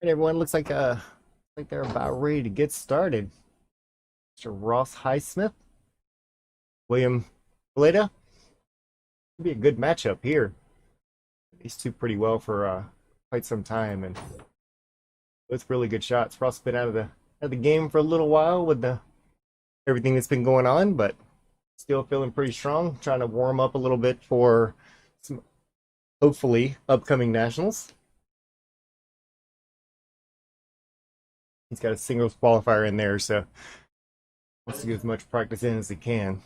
And everyone looks like they're about ready to get started. Mr. Ross Highsmith, William Villedda. Could be a good matchup here. These two pretty well for quite some time, and both really good shots. Ross has been out of the game for a little while with the everything that's been going on, but still feeling pretty strong. Trying to warm up a little bit for some hopefully upcoming nationals. He's got a singles qualifier in there, so wants to get as much practice in as he can.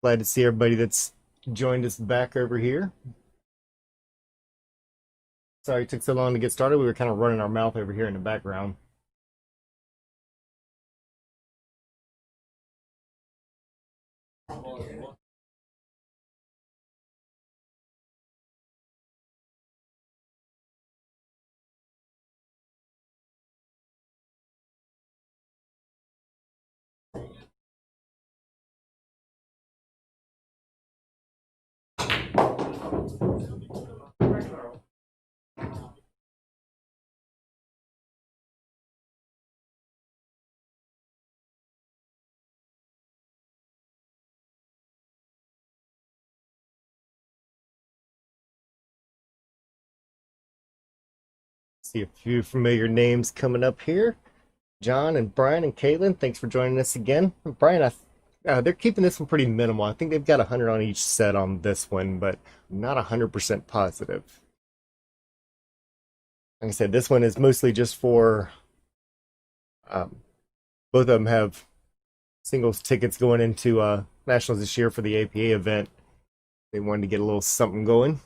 Glad to see everybody that's joined us back over here. Sorry it took so long to get started. We were kind of running our mouth over here in the background. See a few familiar names coming up here. John and Brian and Caitlin, thanks for joining us again. Brian, they're keeping this one pretty minimal. I think they've got 100 on each set on this one, but I'm not 100% positive. Like I said, this one is mostly just for both of them have singles tickets going into nationals this year for the APA event. They wanted to get a little something going.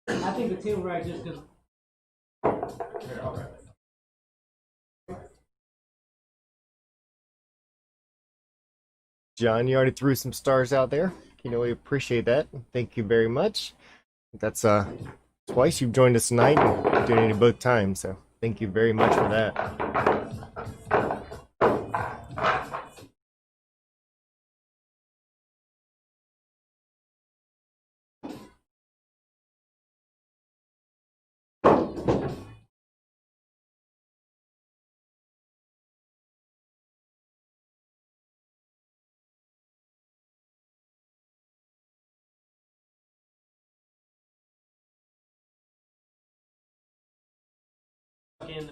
I think the table right just because. John, you already threw some stars out there. You know, we appreciate that. Thank you very much. That's twice you've joined us tonight and donated both times, so thank you very much for that. In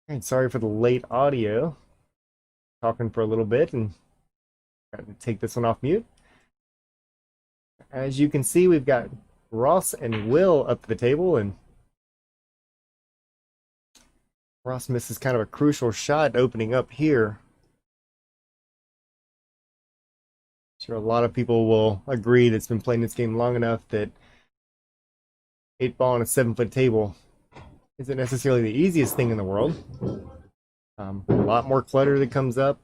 And sorry for the late audio. Talking for a little bit and got to take this one off mute. As you can see, we've got Ross and Will up to the table, and Ross misses kind of a crucial shot opening up here. Sure, a lot of people will agree that's been playing this game long enough that 8-ball on a 7-foot table isn't necessarily the easiest thing in the world. A lot more clutter that comes up,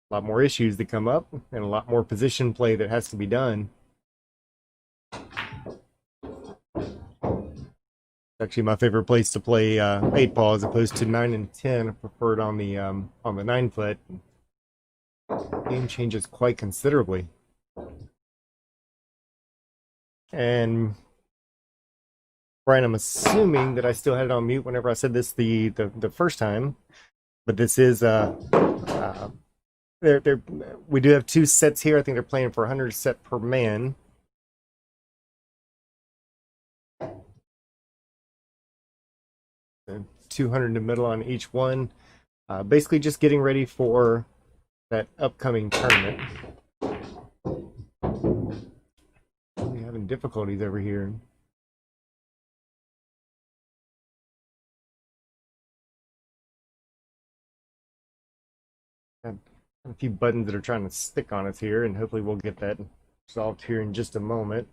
a lot more issues that come up, and a lot more position play that has to be done. It's actually my favorite place to play 8-ball as opposed to 9 and 10. I prefer it on the 9-foot. The game changes quite considerably. And Brian, I'm assuming that I still had it on mute whenever I said this the first time, but this is we do have 2 sets here. I think they're playing for 100 set per man. And 200 in the middle on each one. Basically just getting ready for that upcoming tournament. We're having difficulties over here. Got a few buttons that are trying to stick on us here, and hopefully we'll get that solved here in just a moment.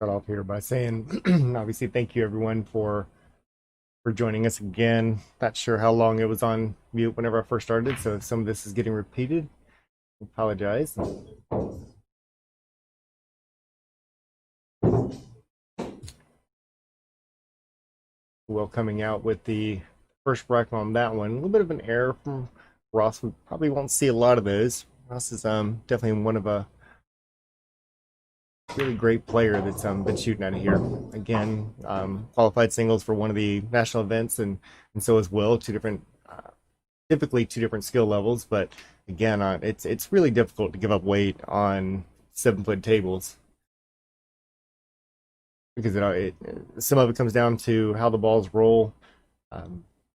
Start off here by saying, obviously, thank you everyone for joining us again. Not sure how long it was on mute whenever I first started, so if some of this is getting repeated, I apologize. Will coming out with the first bracket on that one. A little bit of an error from Ross. We probably won't see a lot of those. Ross is definitely one of a really great player that's been shooting out of here. Again, qualified singles for one of the national events, and so as Will. Typically two different skill levels, but again, it's really difficult to give up weight on 7-foot tables because some of it comes down to how the balls roll.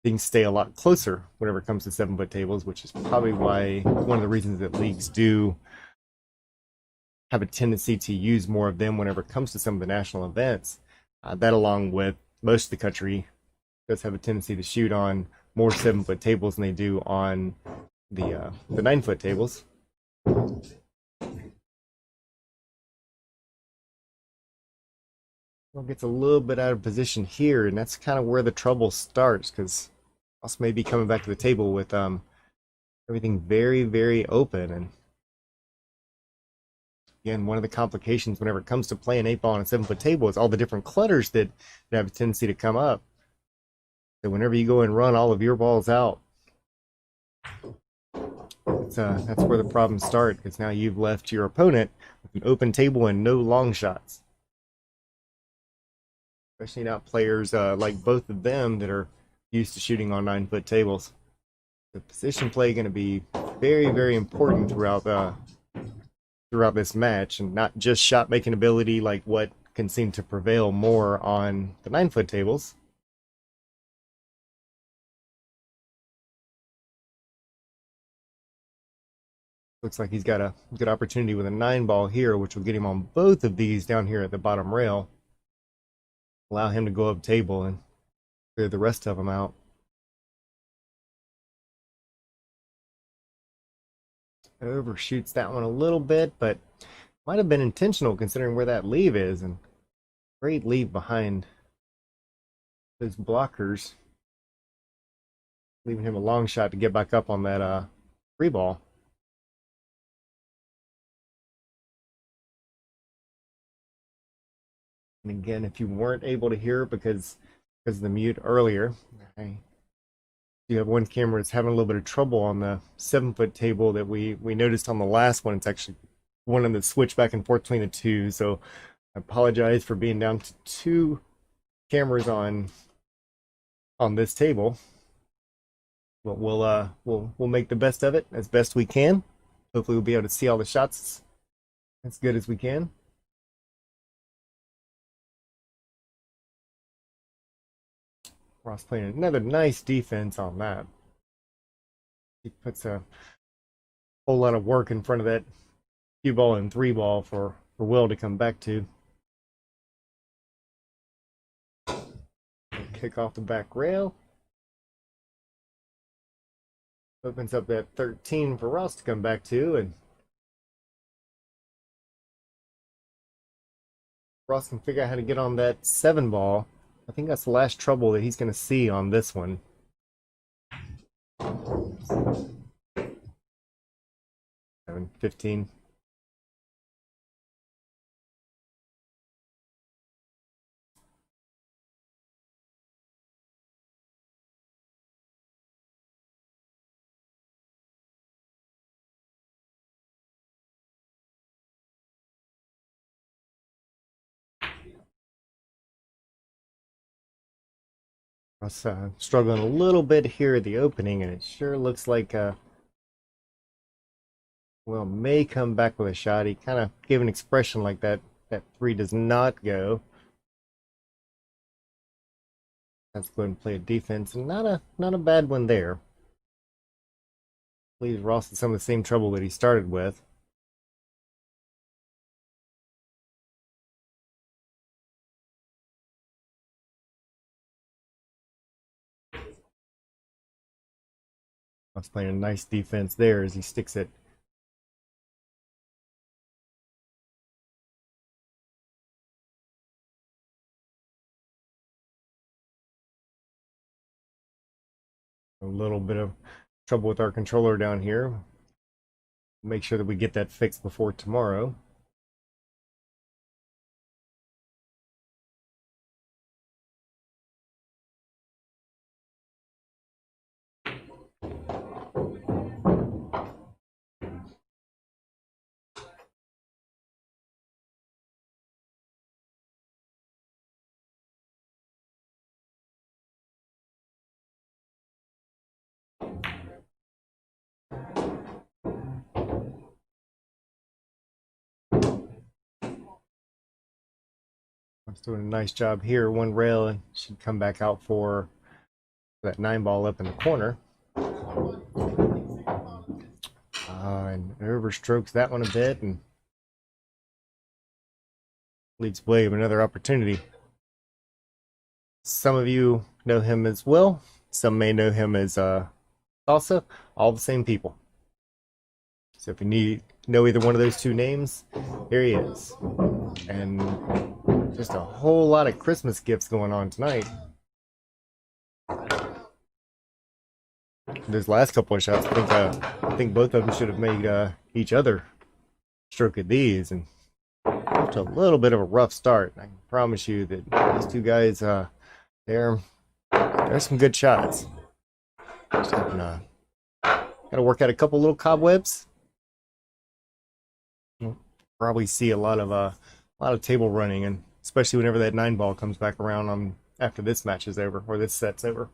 Things stay a lot closer whenever it comes to 7-foot tables, which is probably why one of the reasons that leagues do have a tendency to use more of them whenever it comes to some of the national events. That, along with most of the country, does have a tendency to shoot on more 7-foot tables than they do on the 9-foot tables. Well, gets a little bit out of position here, and that's kind of where the trouble starts, because Ross may be coming back to the table with everything very, very open, and Again, one of the complications whenever it comes to playing 8-ball on a 7-foot table is all the different clutters that have a tendency to come up. So whenever you go and run all of your balls out, that's where the problems start, because now you've left your opponent with an open table and no long shots. Especially not players like both of them that are used to shooting on 9-foot tables. The position play going to be very, very important throughout this match, and not just shot making ability like what can seem to prevail more on the 9-foot tables. Looks like he's got a good opportunity with a 9-ball here, which will get him on both of these down here at the bottom rail. Allow him to go up table and clear the rest of them out. Overshoots that one a little bit, but might have been intentional considering where that leave is, and great leave behind those blockers, leaving him a long shot to get back up on that free ball. And again, if you weren't able to hear because of the mute earlier, you have one camera that's having a little bit of trouble on the 7-foot table that we noticed on the last one. It's actually one of the switch back and forth between the two. So I apologize for being down to 2 cameras on this table. But we'll make the best of it as best we can. Hopefully we'll be able to see all the shots as good as we can. Ross playing another nice defense on that. He puts a whole lot of work in front of that 2-ball and 3-ball for Will to come back to. Kick off the back rail. Opens up that 13 for Ross to come back to, and Ross can figure out how to get on that 7-ball. I think that's the last trouble that he's going to see on this one. 15. I was struggling a little bit here at the opening, and it sure looks like Will may come back with a shot. He kind of gave an expression like that 3 does not go. Let's go ahead and play a defense, and not a bad one there. Leaves Ross in some of the same trouble that he started with. Ross playing a nice defense there as he sticks it a little bit of trouble with our controller down here. Make sure that we get that fixed before tomorrow. Ross doing a nice job here. One rail and should come back out for that 9-ball up in the corner. And overstrokes that one a bit and leaves William another opportunity. Some of you know him as Will. Some may know him as Salsa. All the same people. So if you know either one of those 2 names, here he is. And just a whole lot of Christmas gifts going on tonight. Those last couple of shots, I think both of them should have made each other stroke at these, and off to a little bit of a rough start. I can promise you that these two guys, they're some good shots. Just having got to work out a couple little cobwebs. You'll probably see a lot of table running, and especially whenever that 9-ball comes back around after this match is over or this set's over.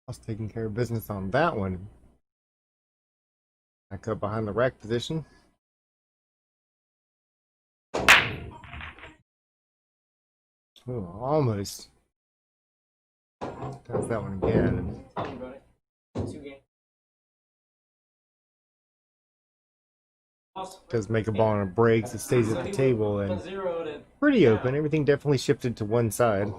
I was taking care of business on that one. Back up behind the rack position. Ooh, almost does that one again. Does make a ball on a breaks. It stays at the table and pretty open. Everything definitely shifted to one side.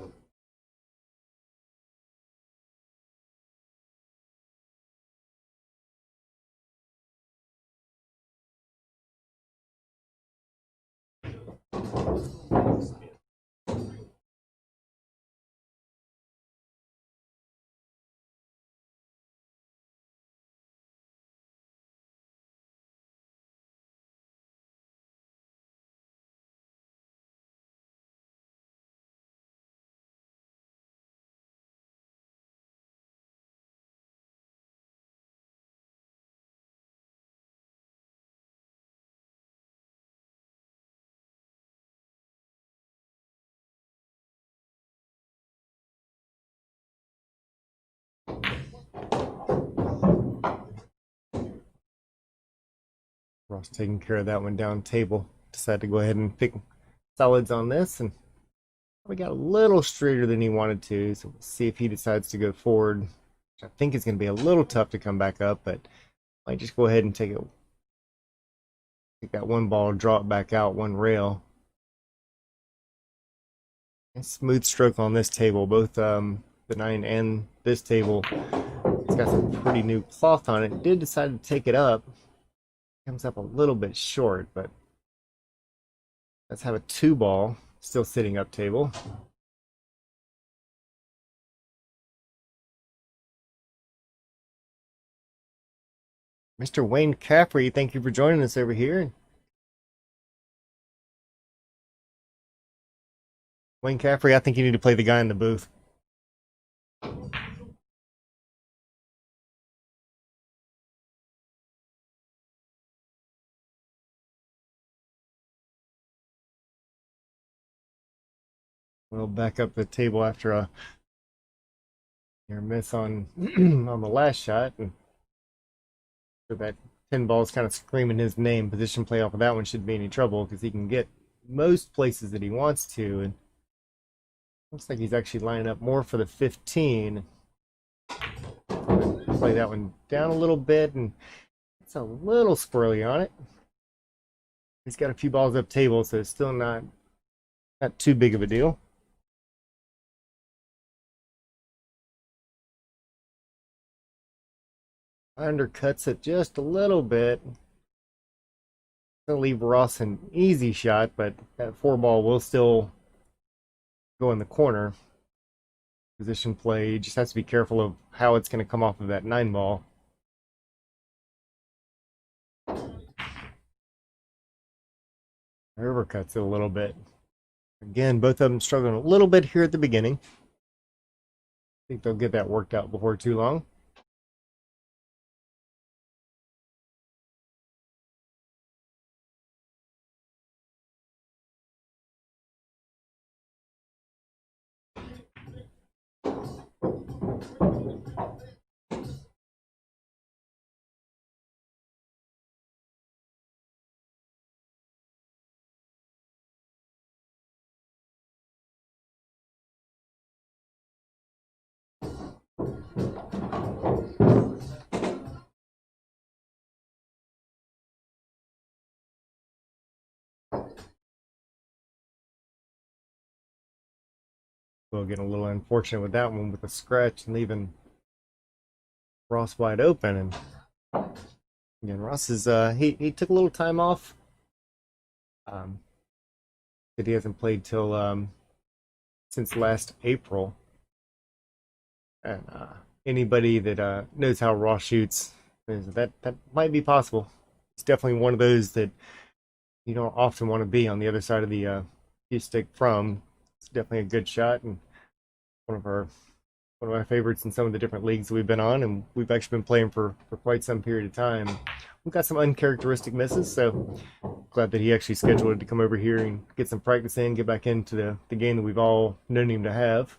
Ross taking care of that one down table. Decided to go ahead and pick solids on this, and we got a little straighter than he wanted to. So we'll see if he decides to go forward, which I think is going to be a little tough to come back up, but might just go ahead and take that one ball, draw it back out one rail. Nice smooth stroke on this table, both the 9 and this table. It's got some pretty new cloth on it. Did decide to take it up. Comes up a little bit short, but let's have a 2-ball still sitting up table. Mr. Wayne Caffrey, thank you for joining us over here. Wayne Caffrey, I think you need to play the guy in the booth. We'll back up the table after a near miss on on the last shot, and so that 10 ball is kind of screaming his name. Position play off of that one shouldn't be any trouble because he can get most places that he wants to, and looks like he's actually lining up more for the 15. Play that one down a little bit, and it's a little squirrely on it. He's got a few balls up table, so it's still not too big of a deal. Undercuts it just a little bit. Gonna leave Ross an easy shot, but that 4-ball will still go in the corner. Position play, just has to be careful of how it's going to come off of that 9-ball. Overcuts it a little bit. Again, both of them struggling a little bit here at the beginning. think they'll get that worked out before too long. We'll get a little unfortunate with that one with the scratch and leaving Ross wide open. And again, Ross is he took a little time off. That he hasn't played till since last April. And anybody that knows how Ross shoots, that might be possible. It's definitely one of those that you don't often want to be on the other side of the cue stick from. It's definitely a good shot and one of our one of my favorites in some of the different leagues we've been on, and we've actually been playing for quite some period of time. We've got some uncharacteristic misses, so glad that he actually scheduled it to come over here and get some practice in, get back into the game that we've all known him to have.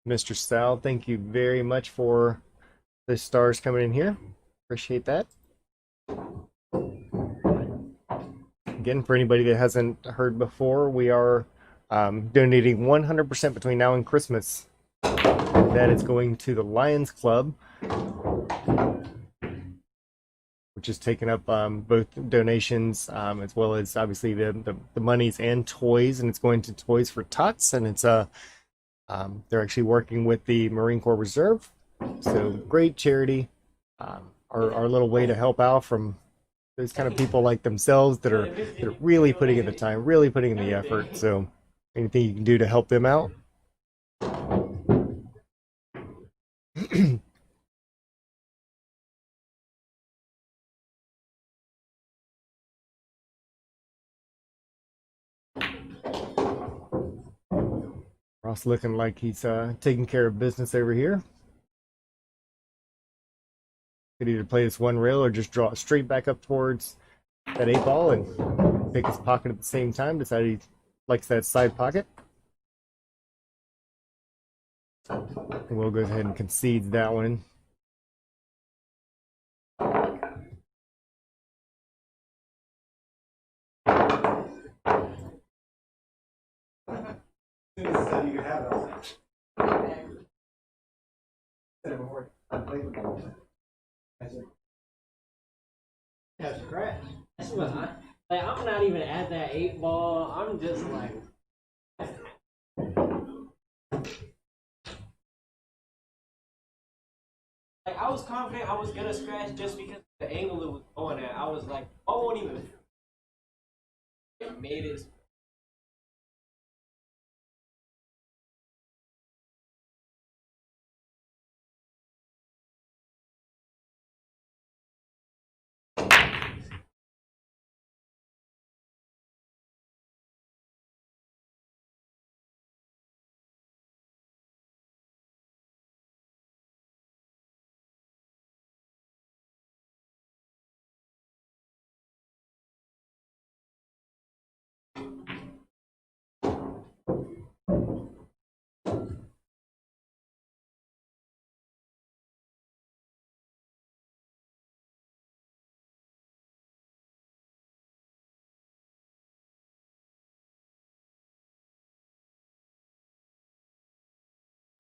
Mr. Sal, thank you very much for the stars coming in here. Appreciate that. Again, for anybody that hasn't heard before, we are donating 100% between now and Christmas. That is going to the Lions Club, which is taking up both donations as well as obviously the monies and toys, and it's going to Toys for Tots, and it's they're actually working with the Marine Corps Reserve, so great charity. Our little way to help out from those kind of people like themselves that are really putting in the time, really putting in the effort. So anything you can do to help them out. Ross looking like he's taking care of business over here. Could either play this one rail or just draw it straight back up towards that 8-ball and pick his pocket at the same time. Decided he likes that side pocket. And we'll go ahead and concede that one. That's correct. That's what I'm not even at that 8-ball. I'm just like. Like, I was confident I was gonna scratch just because of the angle it was going at. I was like, I won't even. It made it.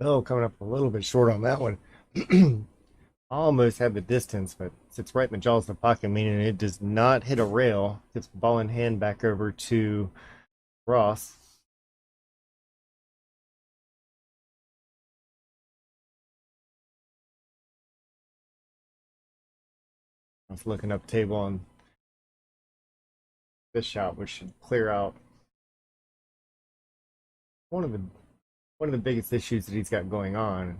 Oh, coming up a little bit short on that one. Almost had the distance, but sits right in the jaws of the pocket, meaning it does not hit a rail. Gets ball in hand back over to Ross. I was looking up table on this shot, which should clear out one of the biggest issues that he's got going on.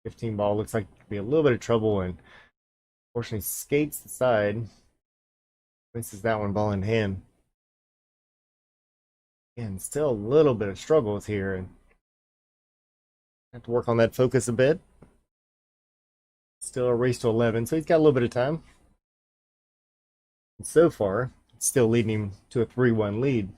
15 ball looks like it could be a little bit of trouble, and fortunately skates the side, misses that one ball in hand. And still a little bit of struggles here, and have to work on that focus a bit. Still a race to 11, so he's got a little bit of time. And so far, it's still leading him to a 3-1 lead.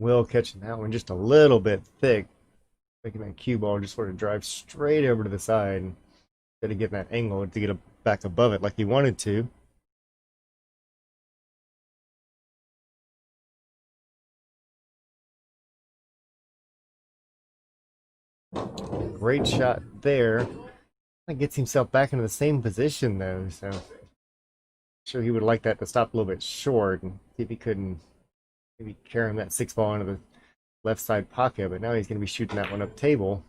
Will catching that one just a little bit thick, making that cue ball just sort of drive straight over to the side instead of getting that angle to get it back above it like he wanted to. Great shot there. That gets himself back into the same position though, so I'm sure he would like that to stop a little bit short and see if he couldn't maybe carry that 6 ball into the left side pocket, but now he's going to be shooting that one up table.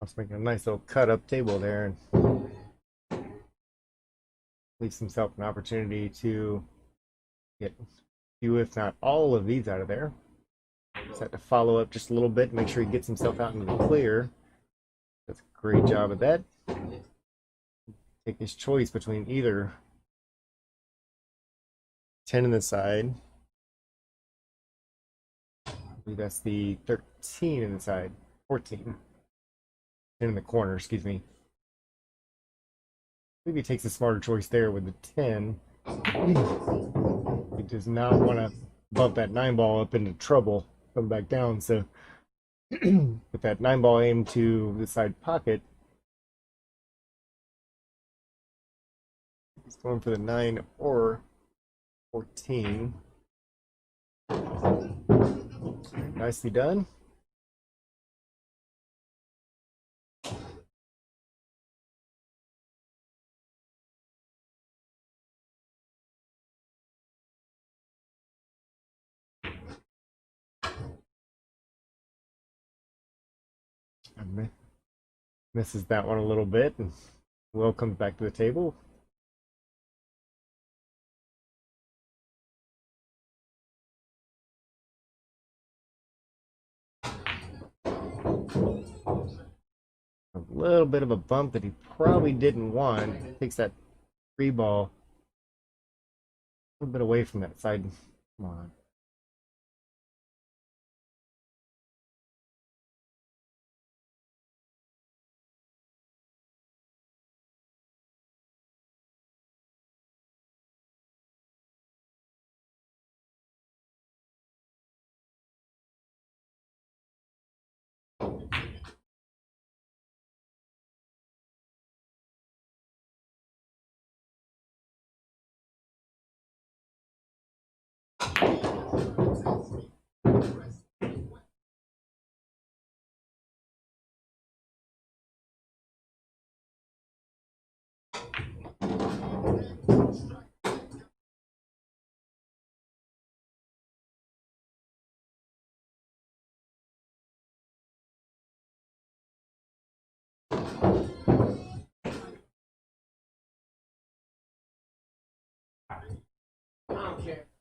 Just making a nice little cut up table there and leaves himself an opportunity to get a few, if not all of these out of there. Just have to follow up just a little bit, make sure he gets himself out into the clear. That's a great job of that. Take his choice between either 10 in the side. I believe that's the 13 in the side. 14. 10 in the corner, excuse me. Maybe he takes a smarter choice there with the 10. He does not want to bump that 9 ball up into trouble, come back down. So with that 9 ball aimed to the side pocket, he's going for the 9 or 14. Nicely done. Misses that one a little bit, and Will comes back to the table. A little bit of a bump that he probably didn't want. Takes that 3 ball a little bit away from that side. Come on.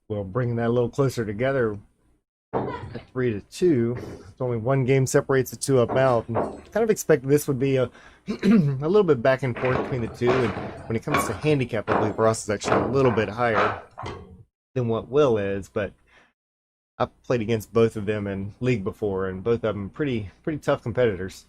Will bringing that a little closer together at 3-2. It's only one game separates the two up out. And kind of expected this would be a a little bit back and forth between the two. And when it comes to handicap, I believe Ross is actually a little bit higher than what Will is. But I've played against both of them in league before, and both of them pretty tough competitors.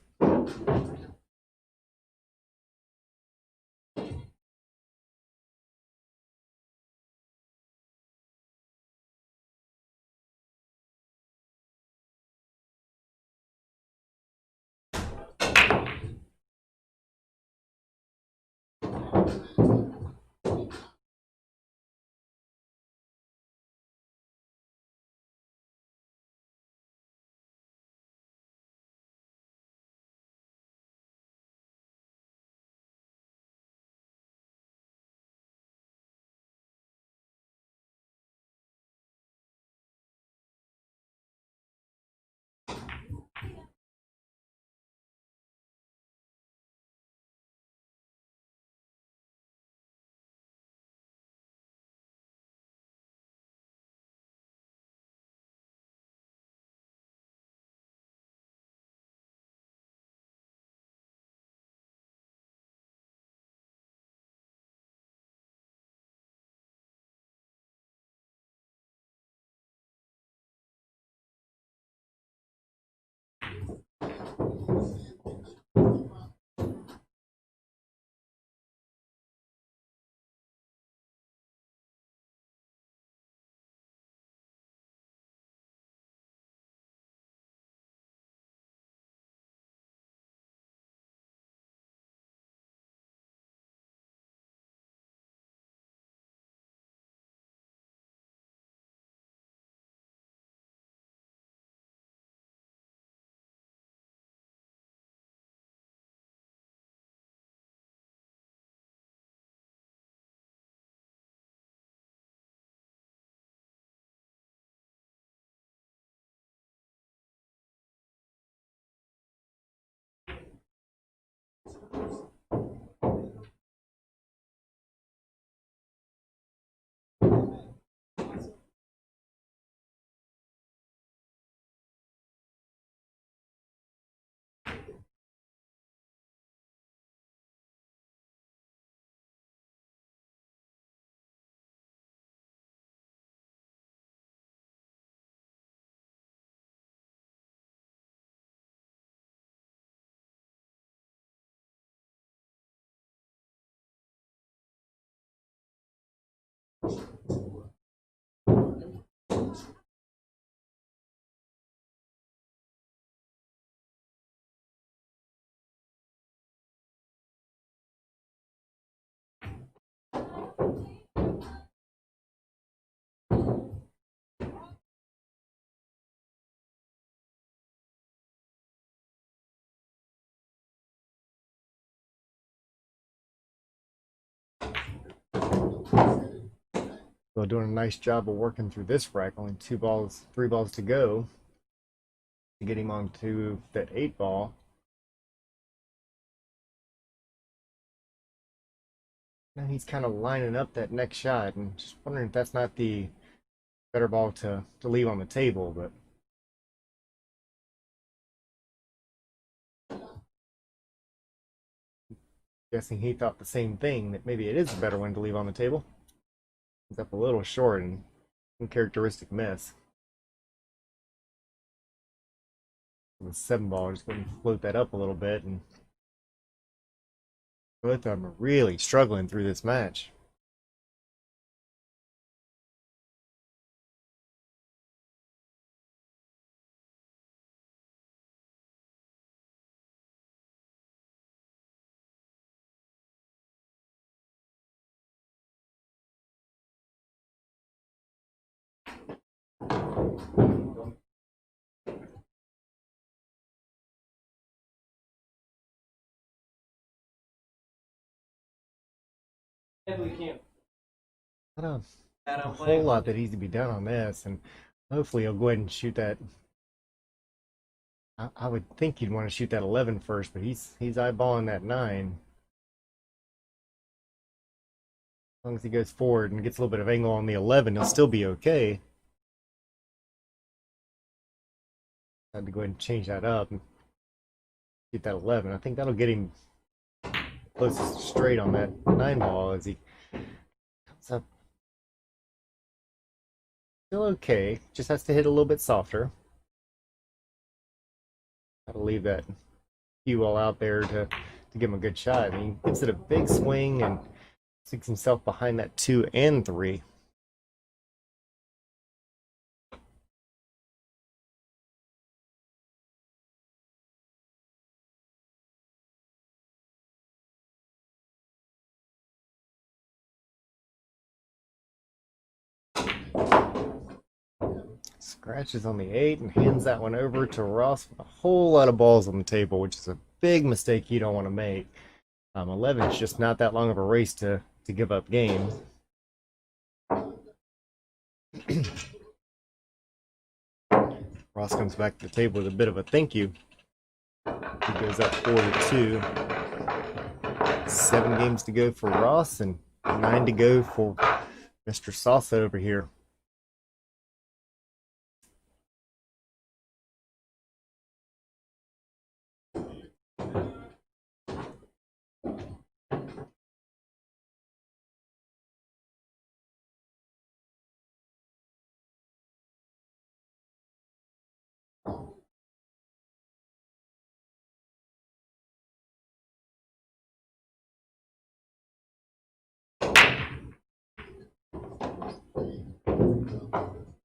So doing a nice job of working through this rack. Only 2 balls, 3 balls to go to get him onto that 8 ball. Now he's kind of lining up that next shot and just wondering if that's not the better ball to leave on the table, but guessing he thought the same thing, that maybe it is a better one to leave on the table. He's up a little short and uncharacteristic miss. The 7 ball, just going to float that up a little bit, and both of them are really struggling through this match. Definitely can't. Not That a I'm whole playing. lot that needs to be done on this, and hopefully he'll go ahead and shoot that. I would think you'd want to shoot that 11 first, but he's eyeballing that 9. As long as he goes forward and gets a little bit of angle on the 11, he'll still be okay. Had to go ahead and change that up and shoot that 11. I think that'll get him closest straight on that 9 ball as he comes up. Still okay, just has to hit a little bit softer. Gotta leave that cue ball out there to give him a good shot. I mean, he gives it a big swing and sticks himself behind that 2 and 3. Scratches on the 8 and hands that one over to Ross with a whole lot of balls on the table, which is a big mistake you don't want to make. 11 is just not that long of a race to give up games. Ross comes back to the table with a bit of a thank you. He goes up 4-2. 7 games to go for Ross and 9 to go for Mr. Salsa over here.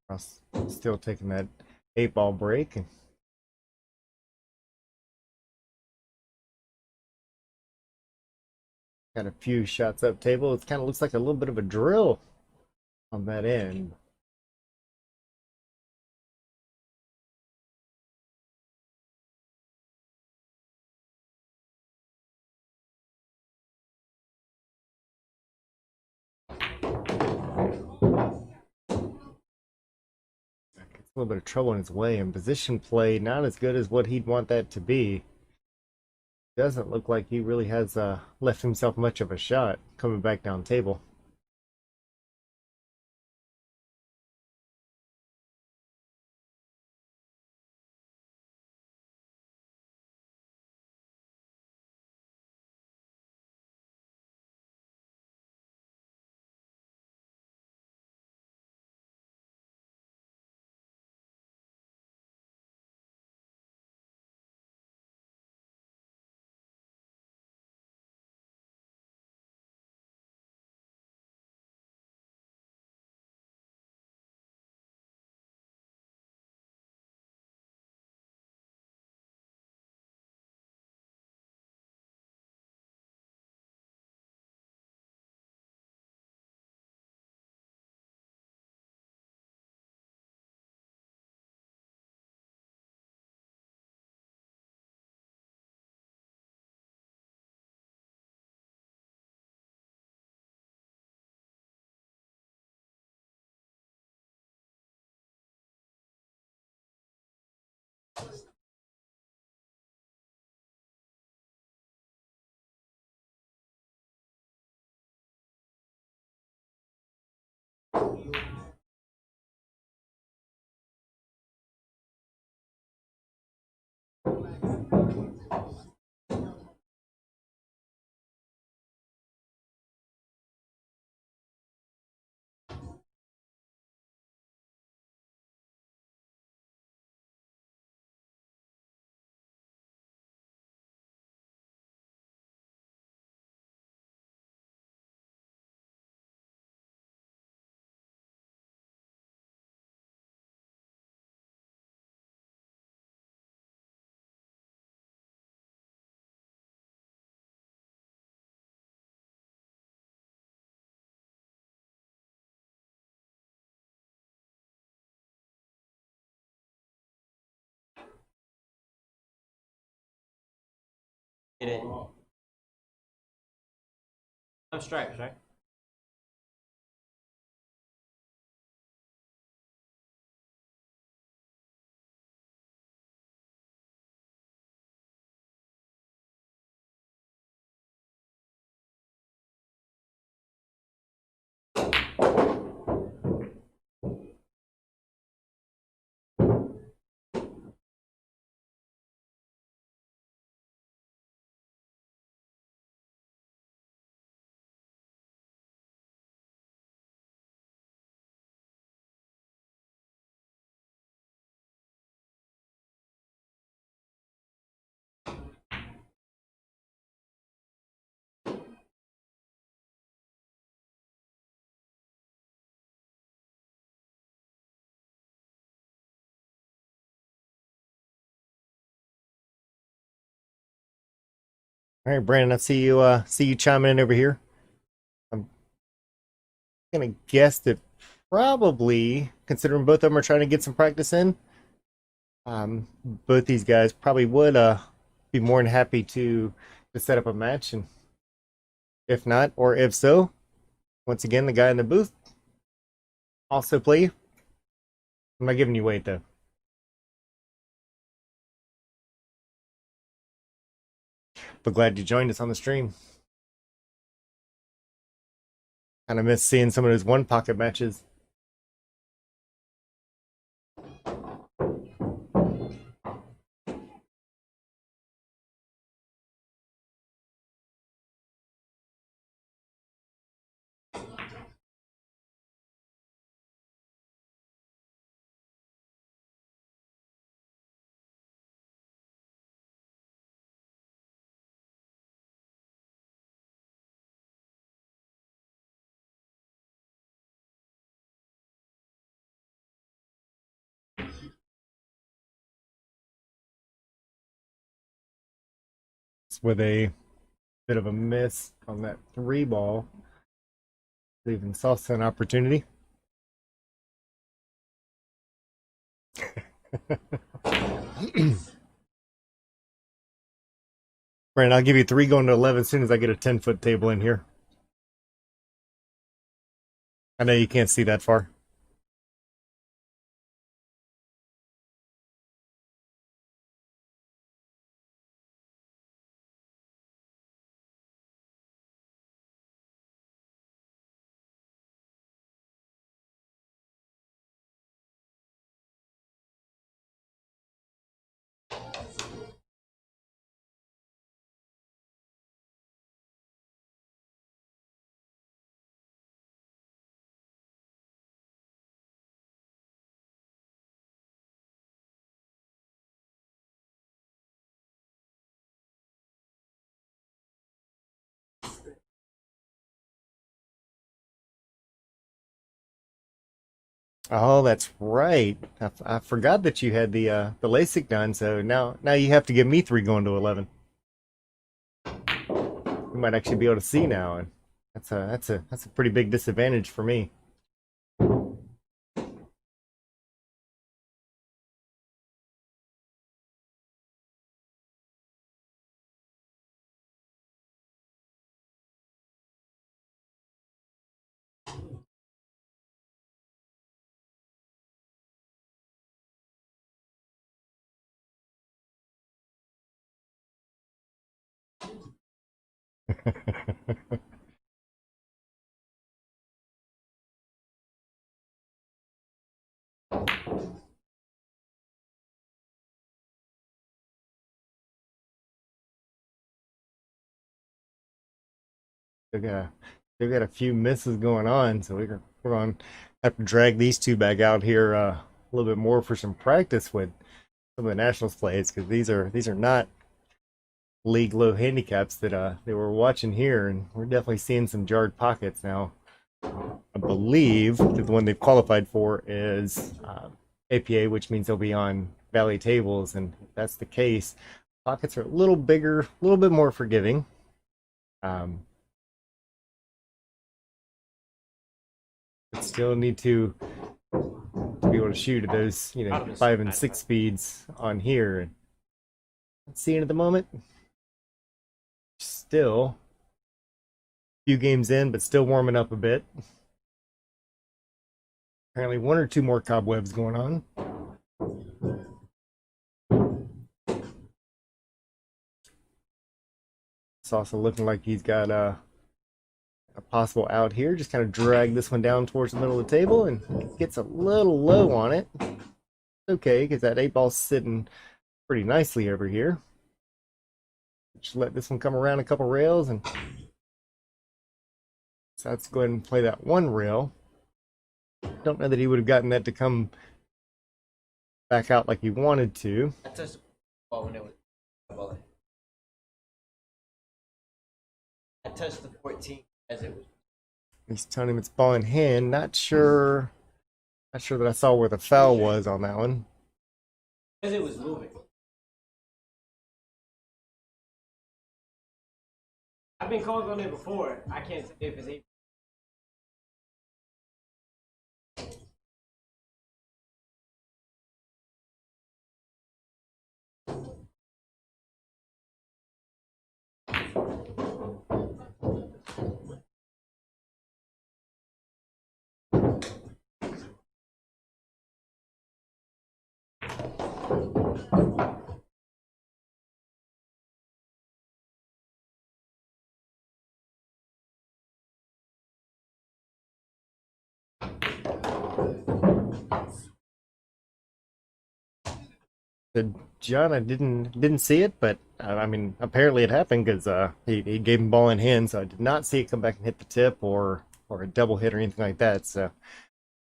Ross still taking that 8-ball break and got a few shots up table. It kind of looks like a little bit of a drill on that end. A little bit of trouble in his way, and position play not as good as what he'd want that to be. Doesn't look like he really has left himself much of a shot coming back down table. Get it. I'm stripes, right? All right, Brandon, I see you chiming in over here. I'm gonna guess that probably, considering both of them are trying to get some practice in, both these guys probably would be more than happy to set up a match, and if not, or if so, once again, the guy in the booth also play. I'm not giving you weight though. But glad you joined us on the stream. Kind of miss seeing some of those one pocket matches. With a bit of a miss on that three ball, leaving Salsa an opportunity. Brandon, I'll give you three going to 11 as soon as I get a 10-foot table in here. I know you can't see that far. Oh, that's right. I forgot that you had the LASIK done, so now you have to give me three going to 11. You might actually be able to see now, and that's a pretty big disadvantage for me. They've got a few misses going on, so we're going to have to drag these two back out here a little bit more for some practice with some of the Nationals plays, because these are not league low handicaps that we're watching here, and we're definitely seeing some jarred pockets now. I believe that the one they've qualified for is APA, which means they'll be on Valley tables, and if that's the case, pockets are a little bigger, a little bit more forgiving. But still need to be able to shoot at those, 5 and 6 speeds on here. Not seeing at the moment. Still a few games in, but still warming up a bit. Apparently one or two more cobwebs going on. It's also looking like he's got a possible out here. Just kind of drag this one down towards the middle of the table, and gets a little low on it. Okay, because that 8-ball's sitting pretty nicely over here. Just let this one come around a couple rails, and so let's go ahead and play that one rail. Don't know that he would have gotten that to come back out like he wanted to. I touched the ball when it was. I touched the 14 as it was. He's telling him it's ball in hand. Not sure that I saw where the foul was on that one. As it was moving. I've been called on it before. I can't say if it's 8. Said John, I didn't see it, but I mean, apparently it happened because he gave him ball in hand, so I did not see it come back and hit the tip or a double hit or anything like that. So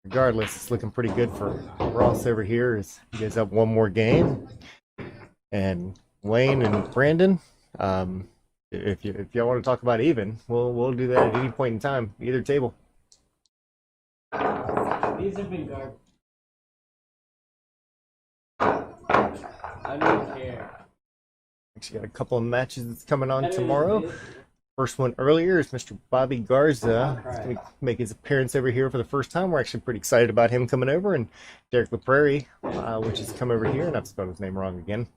regardless, it's looking pretty good for Ross over here. As you guys have one more game, and Wayne and Brandon, if y'all want to talk about even, we'll do that at any point in time, either table. These have been garbage. I don't care. Actually, got a couple of matches that's coming on tomorrow. First one earlier is Mr. Bobby Garza. He's going to make his appearance over here for the first time. We're actually pretty excited about him coming over. And Derek LaPrairie, which has come over here. And I've spelled his name wrong again.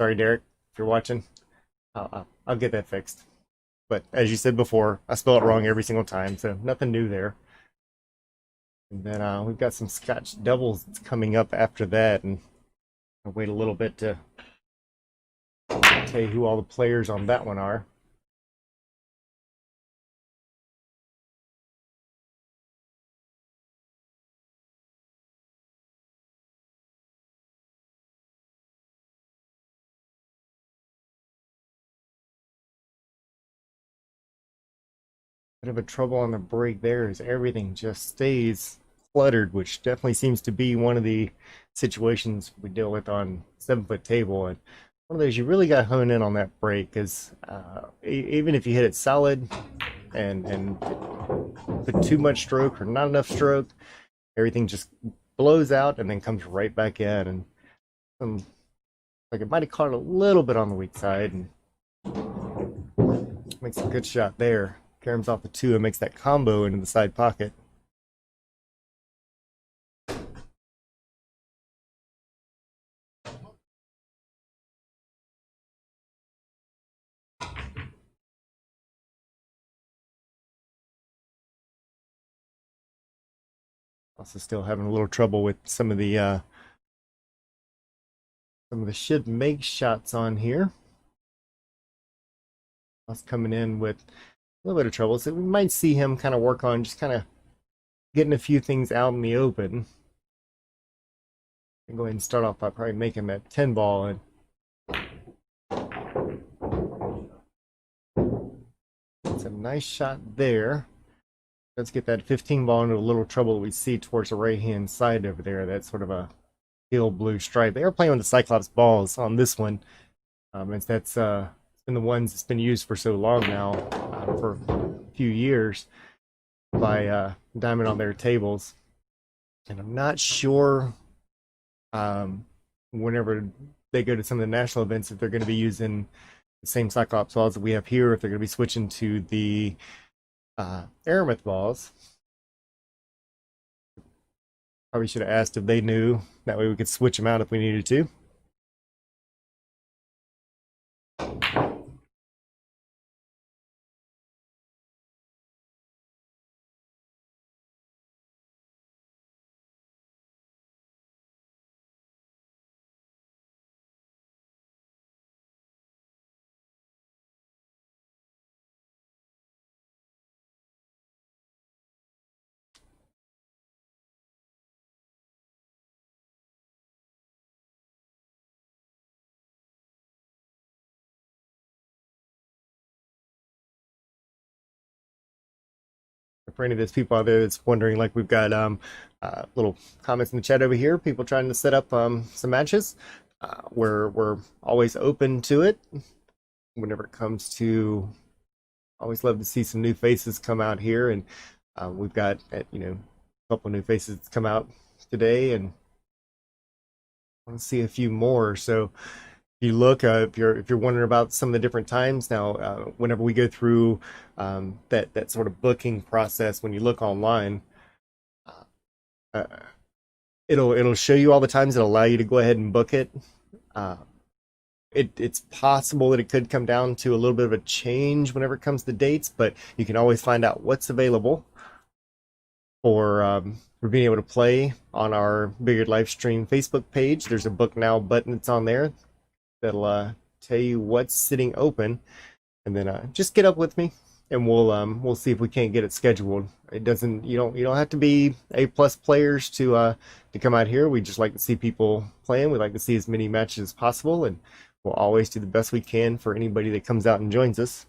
Sorry, Derek, if you're watching. I'll get that fixed. But as you said before, I spell it wrong every single time. So nothing new there. And then we've got some Scotch doubles that's coming up after that. And I'll wait a little bit to tell you who all the players on that one are. Bit of a trouble on the break there as everything just stays cluttered, which definitely seems to be one of the situations we deal with on 7-foot table. And one of those you really got to hone in on that break, because even if you hit it solid and put too much stroke or not enough stroke, everything just blows out and then comes right back in. And like it might have caught a little bit on the weak side and makes a good shot there. Caroms off the 2 and makes that combo into the side pocket. Also still having a little trouble with some of the should make shots on here. That's coming in with a little bit of trouble, so we might see him kind of work on just kind of getting a few things out in the open. And go ahead and start off by probably making that 10 ball. And it's a nice shot there. Let's get that 15 ball into a little trouble we see towards the right hand side over there. That's sort of a teal blue stripe. They are playing with the Cyclops balls on this one. That's been the ones that's been used for so long now, for a few years by Diamond on their tables. And I'm not sure whenever they go to some of the national events if they're going to be using the same Cyclops balls that we have here, if they're going to be switching to the Aramith balls. Probably should have asked if they knew. That way we could switch them out if we needed to. For any of those people out there that's wondering, like we've got little comments in the chat over here, people trying to set up some matches. We're always open to it. Whenever it comes to, always love to see some new faces come out here, and we've got a couple new faces that's come out today, and I want to see a few more. So you look, if you're wondering about some of the different times now, whenever we go through that sort of booking process, when you look online, it'll show you all the times that allow you to go ahead and book it. It's possible that it could come down to a little bit of a change whenever it comes to dates, but you can always find out what's available for being able to play on our Bigger Livestream Facebook page. There's a book now button that's on there that'll tell you what's sitting open, and then just get up with me and we'll see if we can't get it scheduled. It doesn't you don't have to be A+ players to come out here. We just like to see people playing. We like to see as many matches as possible, and we'll always do the best we can for anybody that comes out and joins us.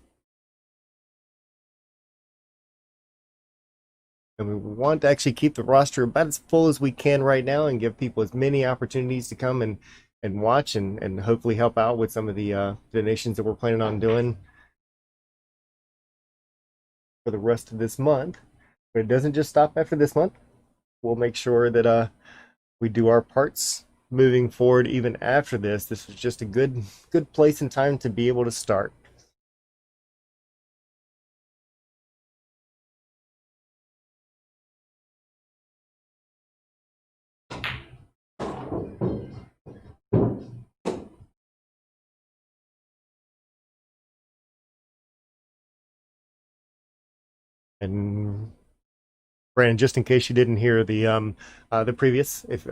And we want to actually keep the roster about as full as we can right now and give people as many opportunities to come and watch and hopefully help out with some of the donations that we're planning on doing for the rest of this month. But it doesn't just stop after this month. We'll make sure that we do our parts moving forward even after this. This is just a good place and time to be able to start. And Brandon, just in case you didn't hear the previous, if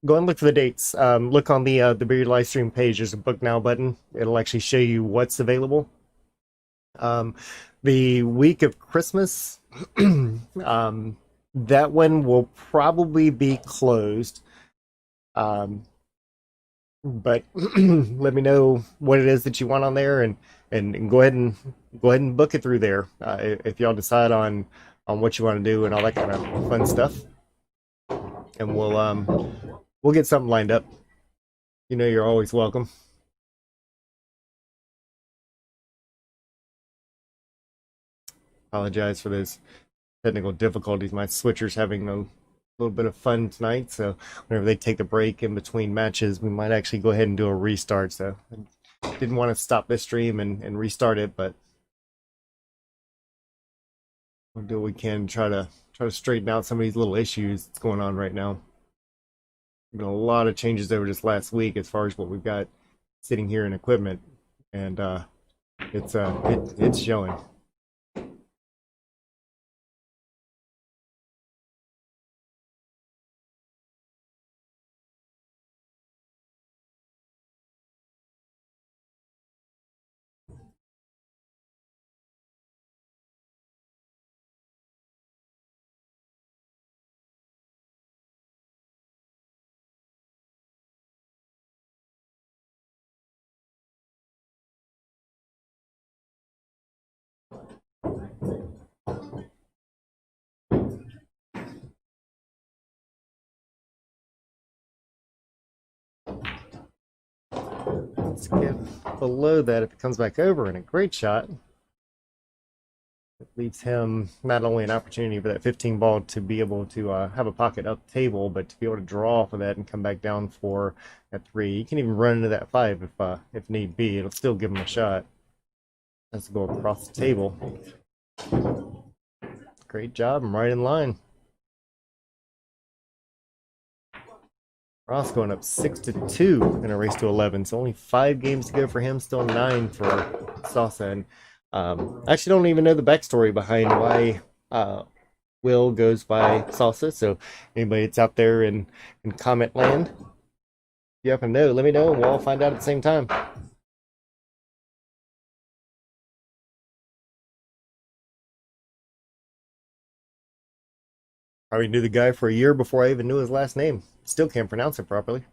go and look for the dates. Look on the Beard live stream page. There's a book now button. It'll actually show you what's available. The week of Christmas, that one will probably be closed. But let me know what it is that you want on there, and go ahead and book it through there. If y'all decide on what you want to do and all that kind of fun stuff, and we'll get something lined up. You know, you're always welcome. Apologize for those technical difficulties. My switcher's having a little bit of fun tonight, so whenever they take a break in between matches, we might actually go ahead and do a restart. So I didn't want to stop this stream and restart it, but we'll do what we can, try to straighten out some of these little issues that's going on right now. There's been a lot of changes over this last week as far as what we've got sitting here in equipment, and it's showing. Let's get below that if it comes back over, and a great shot. It leaves him not only an opportunity for that 15 ball to be able to have a pocket up table, but to be able to draw off of that and come back down for that 3. You can even run into that 5 if need be. It'll still give him a shot. Has to go across the table. Great job. I'm right in line. Ross going up 6-2 in a race to 11. So only 5 games to go for him. Still 9 for Salsa. And I actually don't even know the backstory behind why Will goes by Salsa. So anybody that's out there in comment land, if you happen to know, let me know, and we'll all find out at the same time. I knew the guy for a year before I even knew his last name. Still can't pronounce it properly.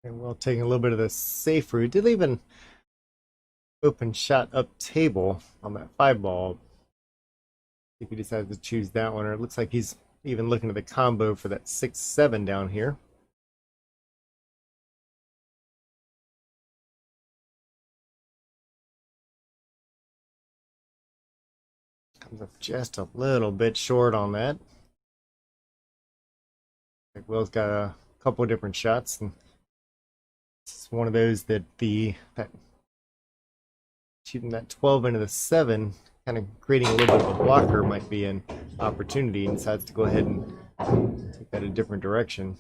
And we'll take a little bit of the safe route. Did leave an open shot up table on that 5 ball. If he decides to choose that one, or it looks like he's even looking at the combo for that 6-7 down here. Comes up just a little bit short on that. Like Will's got a couple of different shots, and it's one of those that shooting that 12 into the 7, kind of creating a little bit of a blocker might be an opportunity, and decides to go ahead and take that a different direction.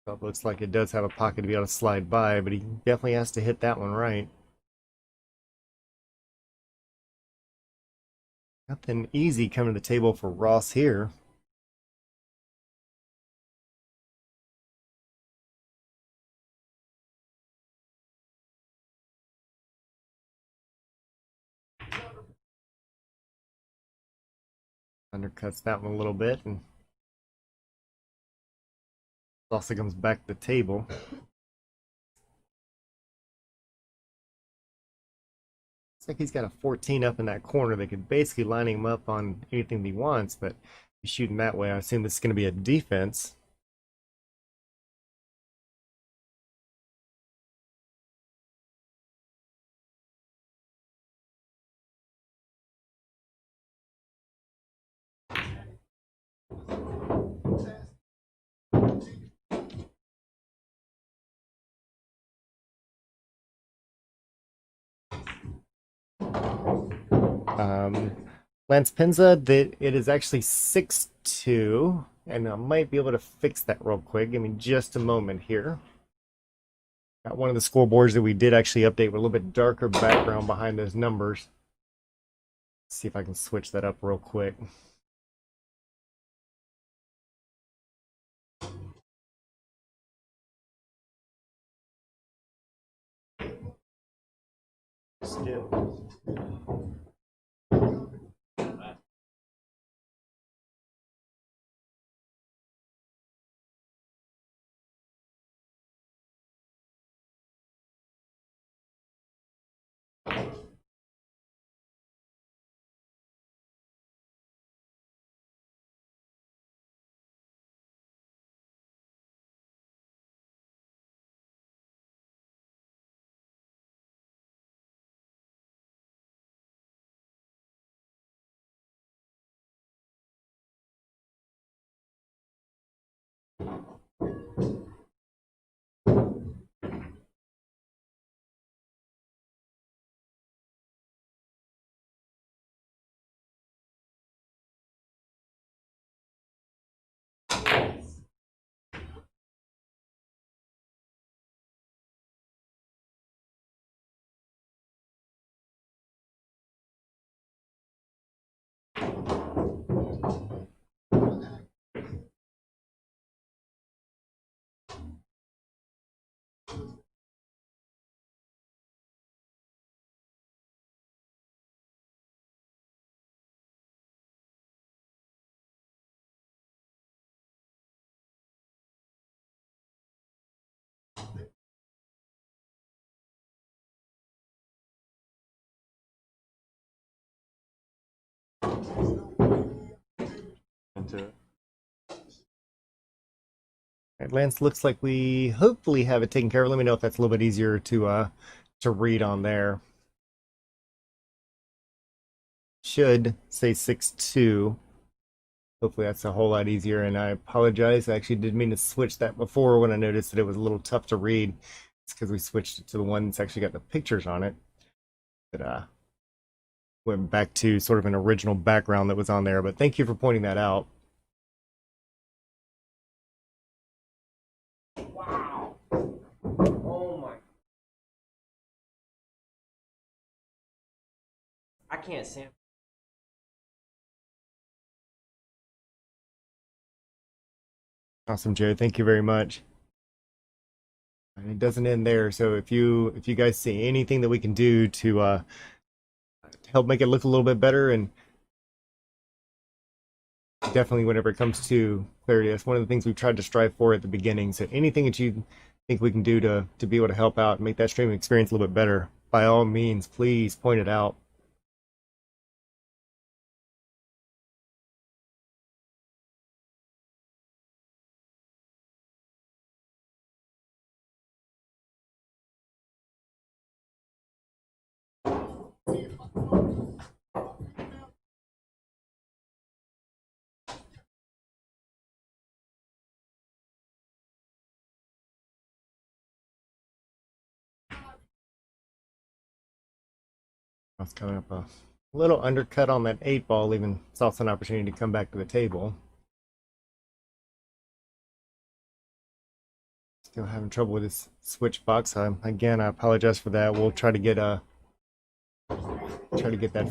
So it looks like it does have a pocket to be able to slide by, but he definitely has to hit that one right. Nothing easy coming to the table for Ross here. Undercuts that one a little bit, and also comes back to the table. Looks like he's got a 14 up in that corner. They could basically line him up on anything he wants, but he's shooting that way. I assume this is going to be a defense. Lance Pinza, that it is actually 6-2, and I might be able to fix that real quick. Give me just a moment here. Got one of the scoreboards that we did actually update with a little bit darker background behind those numbers. See if I can switch that up real quick. Still. Into it. Right, Lance, looks like we hopefully have it taken care of. Let me know if that's a little bit easier to read on there. Should say 6-2. Hopefully that's a whole lot easier, and I apologize. I actually did mean to switch that before when I noticed that it was a little tough to read. It's because we switched it to the one that's actually got the pictures on it. But went back to sort of an original background that was on there. But thank you for pointing that out. Wow. Oh my. I can't stand. Awesome, Joe. Thank you very much. And it doesn't end there. So if you guys see anything that we can do to help make it look a little bit better and definitely whenever it comes to clarity, that's one of the things we've tried to strive for at the beginning. So anything that you think we can do to be able to help out and make that streaming experience a little bit better, by all means, please point it out. I was coming up a little undercut on that 8 ball, leaving Sauce an opportunity to come back to the table. Still having trouble with this switch box. Again, I apologize for that. We'll try to get that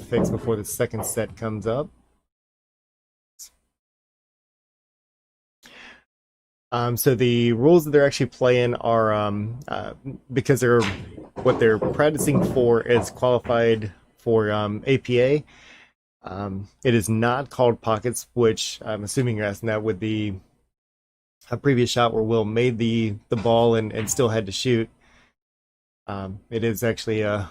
fixed before the second set comes up. So the rules that they're actually playing are because what they're practicing for is qualified for APA. It is not called pockets, which I'm assuming you're asking that with a previous shot where Will made the ball and still had to shoot. It is actually a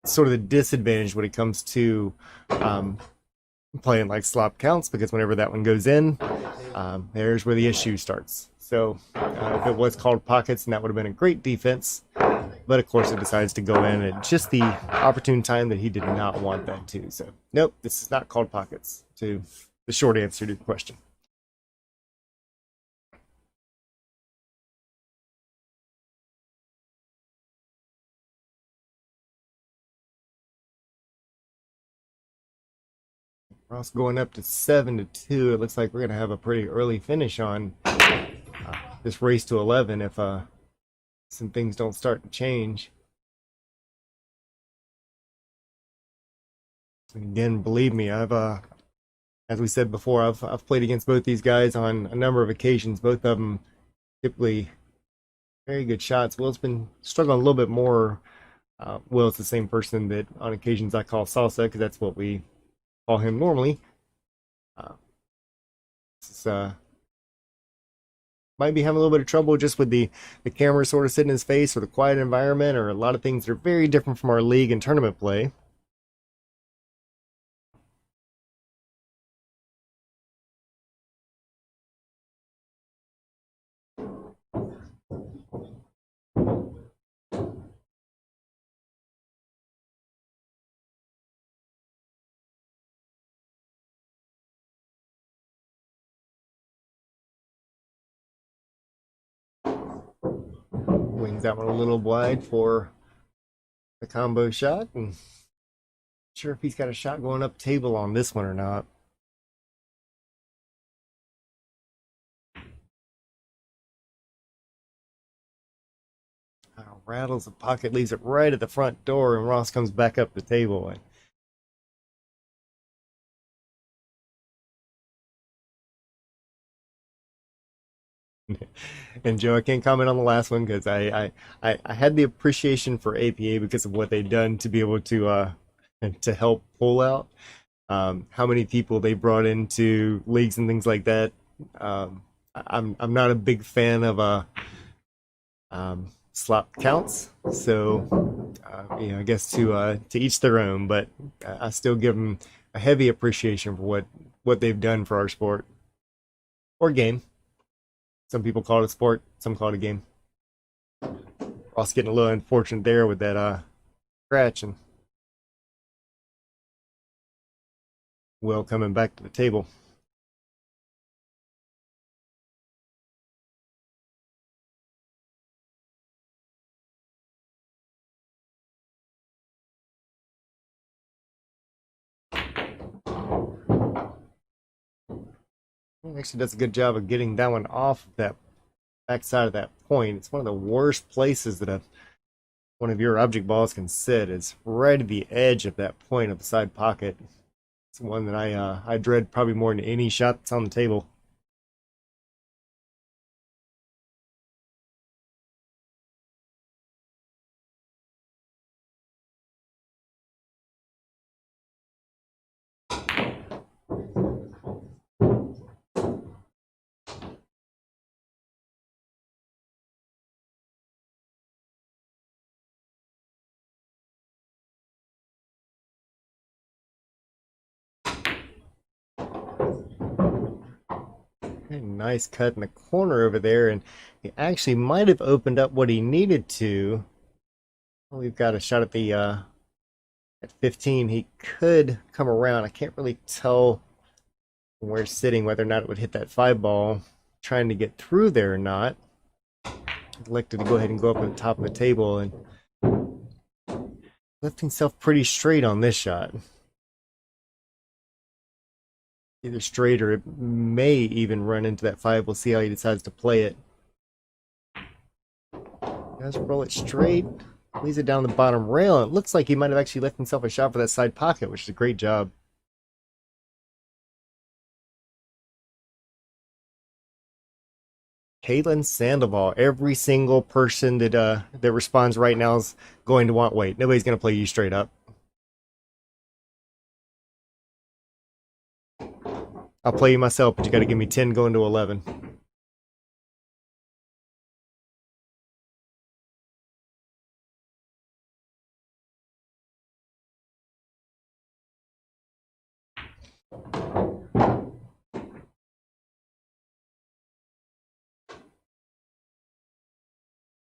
sort of the disadvantage when it comes to playing like slop counts, because whenever that one goes in, there's where the issue starts. So if it was called pockets, and that would have been a great defense, but of course it decides to go in at just the opportune time that he did not want that to. So nope, this is not called pockets, to the short answer to the question. Ross going up to 7-2. It looks like we're going to have a pretty early finish on this race to 11 if some things don't start to change. Again, believe me, as we said before, I've played against both these guys on a number of occasions. Both of them typically very good shots. Will's been struggling a little bit more. Will's the same person that on occasions I call Salsa, because that's what we call him normally. Might be having a little bit of trouble just with the camera sort of sitting in his face, or the quiet environment, or a lot of things that are very different from our league and tournament play. Wings that one a little wide for the combo shot, and not sure if he's got a shot going up table on this one or not. Rattles the pocket, leaves it right at the front door, and Ross comes back up the table. And Joe, I can't comment on the last one because I had the appreciation for APA because of what they've done to be able to help pull out. How many people they brought into leagues and things like that. I'm not a big fan of slot counts, so I guess to each their own. But I still give them a heavy appreciation for what they've done for our sport or game. Some people call it a sport, some call it a game. Ross getting a little unfortunate there with that scratch, and Will coming back to the table. He actually does a good job of getting that one off of that backside of that point. It's one of the worst places that one of your object balls can sit. It's right at the edge of that point of the side pocket. It's one that I dread probably more than any shot that's on the table. Okay, nice cut in the corner over there, and he actually might have opened up what he needed to. We've got a shot at the at 15. He could come around. I can't really tell when we're sitting whether or not it would hit that 5 ball. Trying to get through there or not. Elected to go ahead and go up on the top of the table and left himself pretty straight on this shot. Either straight or it may even run into that 5. We'll see how he decides to play it. Does roll it straight, leaves it down the bottom rail. It looks like he might have actually left himself a shot for that side pocket, which is a great job. Caitlin Sandoval. Every single person that responds right now is going to want weight. Nobody's going to play you straight up. I'll play you myself, but you got to give me 10 going to 11.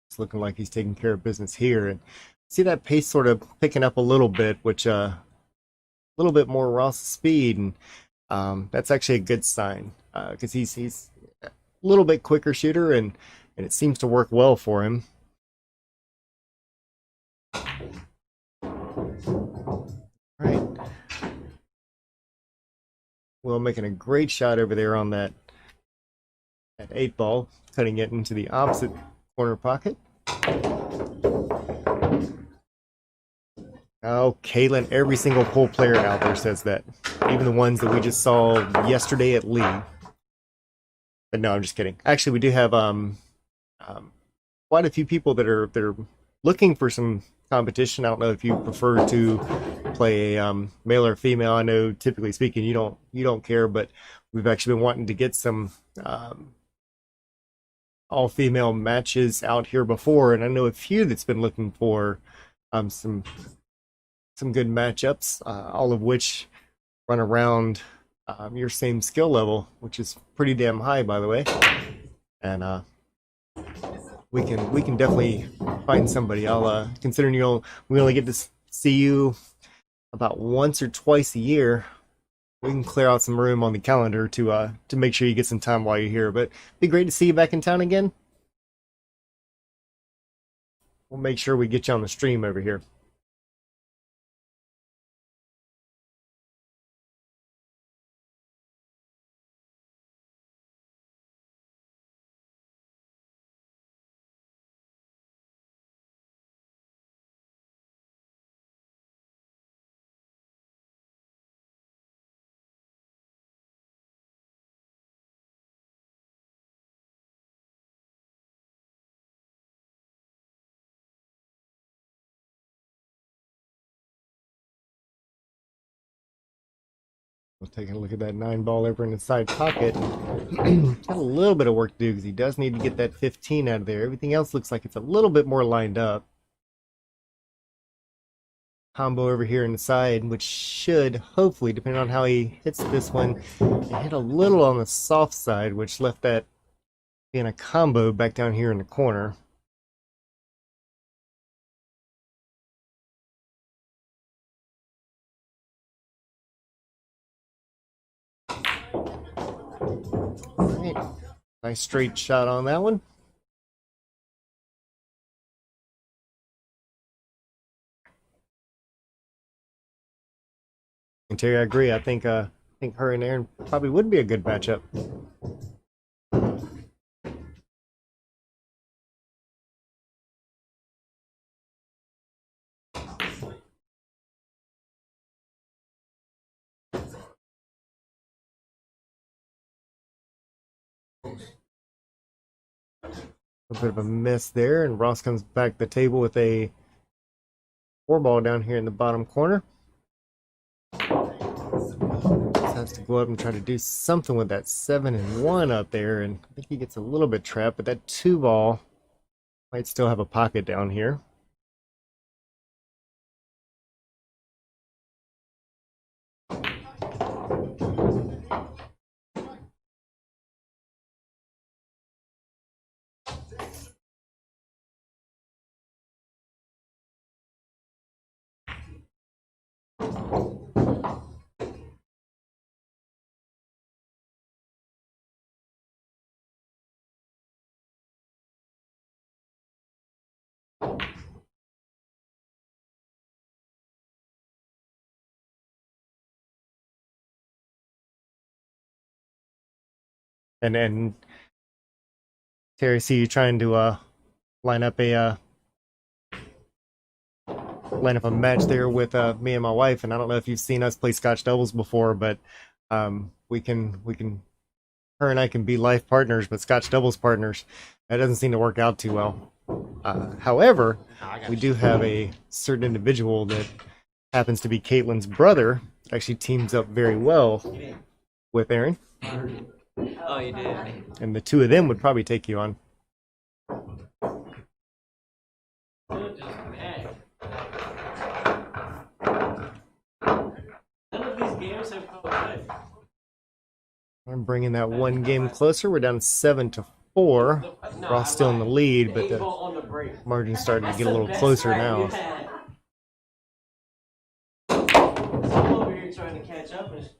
It's looking like he's taking care of business here, and see that pace sort of picking up a little bit, which a little bit more Ross speed, and that's actually a good sign because he's a little bit quicker shooter, and it seems to work well for him. Right. Will making a great shot over there on that 8 ball, cutting it into the opposite corner pocket. Oh, Caitlin, every single pool player out there says that. Even the ones that we just saw yesterday at Lee. But no, I'm just kidding. Actually, we do have quite a few people that are looking for some competition. I don't know if you prefer to play a male or female. I know, typically speaking, you don't care, but we've actually been wanting to get some all female matches out here before, and I know a few that's been looking for some good matchups, all of which run around your same skill level, which is pretty damn high, by the way. And we can definitely find somebody. I'll considering we only get to see you about once or twice a year. We can clear out some room on the calendar to make sure you get some time while you're here. But it'd be great to see you back in town again. We'll make sure we get you on the stream over here. We'll take a look at that 9 ball over in the side pocket. Got a little bit of work to do because he does need to get that 15 out of there. Everything else looks like it's a little bit more lined up. Combo over here in the side, which should, hopefully, depending on how he hits this one, hit a little on the soft side, which left that being a combo back down here in the corner. All right. Nice straight shot on that one. And Terry, I agree. I think her and Aaron probably would be a good matchup. A bit of a miss there, and Ross comes back to the table with a 4 ball down here in the bottom corner. Let's have wants to go up and try to do something with that 7-1 up there, and I think he gets a little bit trapped, but that 2 ball might still have a pocket down here. And Terry, see you trying to line up a match there with me and my wife. And I don't know if you've seen us play Scotch doubles before, but we can her and I can be life partners, but Scotch doubles partners, that doesn't seem to work out too well. However, we do have a certain individual that happens to be Caitlin's brother. Actually teams up very well with Aaron. Oh, you did. And the two of them would probably take you on. I'm bringing that one game closer. We're down 7-4. Ross still in the lead, but the margin's starting to get a little closer now. I'm over here trying to catch up and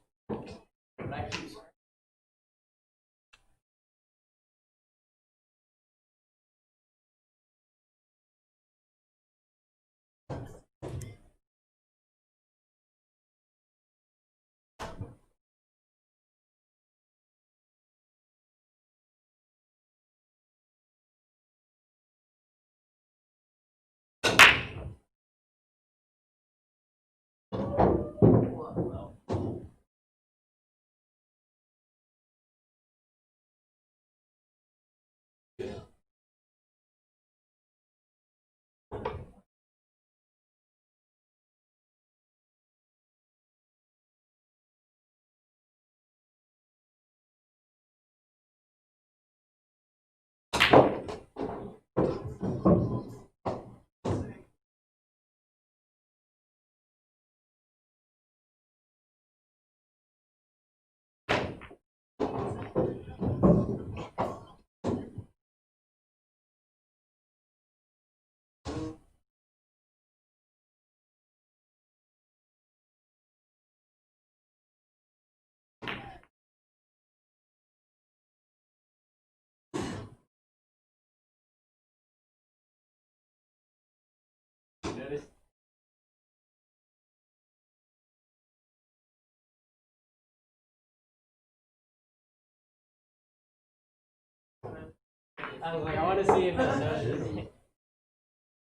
I was like, I want to see if it's notice.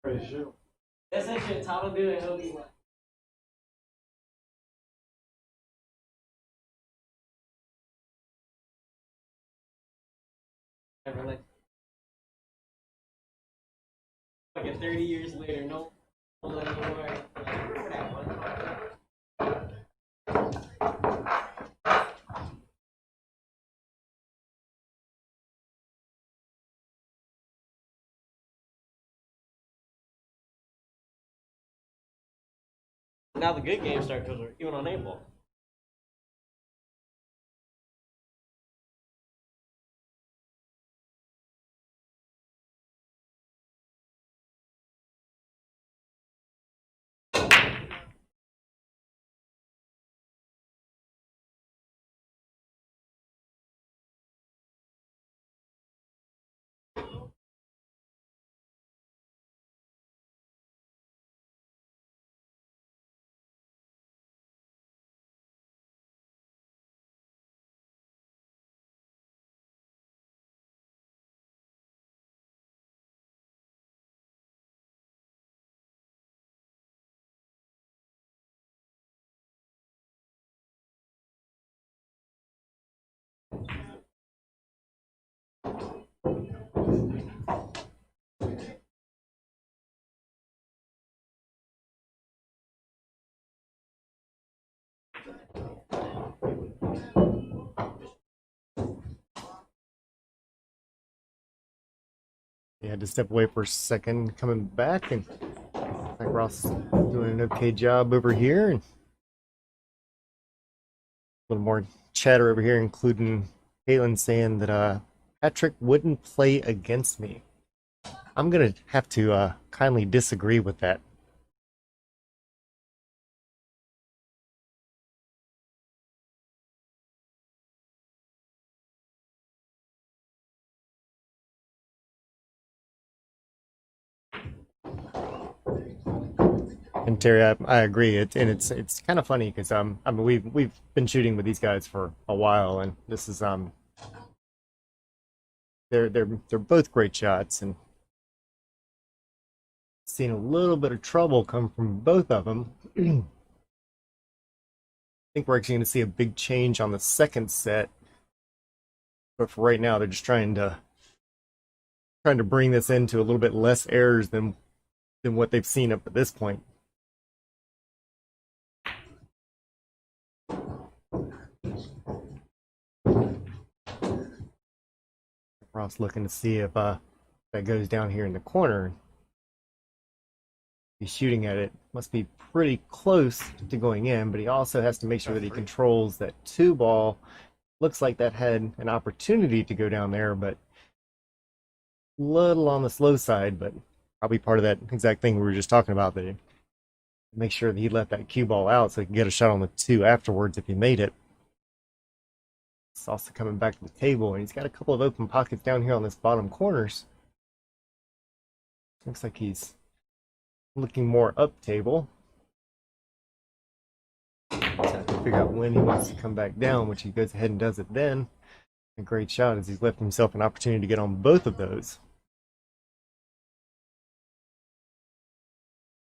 Pretty sure. That's that shit Tom will do and he'll be like. Like 30 years later, no anymore. Now the good games start because we're even on 8 ball. He had to step away for a second, coming back, and like Ross doing an okay job over here, and a little more chatter over here, including Caitlin saying that Patrick wouldn't play against me. I'm gonna have to kindly disagree with that. And Terry, I agree. And it's kind of funny because I mean we've been shooting with these guys for a while, and this is they're both great shots, and seeing a little bit of trouble come from both of them. I think we're actually going to see a big change on the second set, but for right now, they're just trying to bring this into a little bit less errors than what they've seen up at this point. Ross looking to see if that goes down here in the corner. He's shooting at it. Must be pretty close to going in, but he also has to make sure that he controls that two ball. Looks like that had an opportunity to go down there, but a little on the slow side, but probably part of that exact thing we were just talking about, that he make sure that he let that cue ball out so he can get a shot on the two afterwards if he made it. It's also coming back to the table, and he's got a couple of open pockets down here on this bottom corners. Looks like he's looking more up table. So I have to figure out when he wants to come back down, which he goes ahead and does it then. A great shot as he's left himself an opportunity to get on both of those.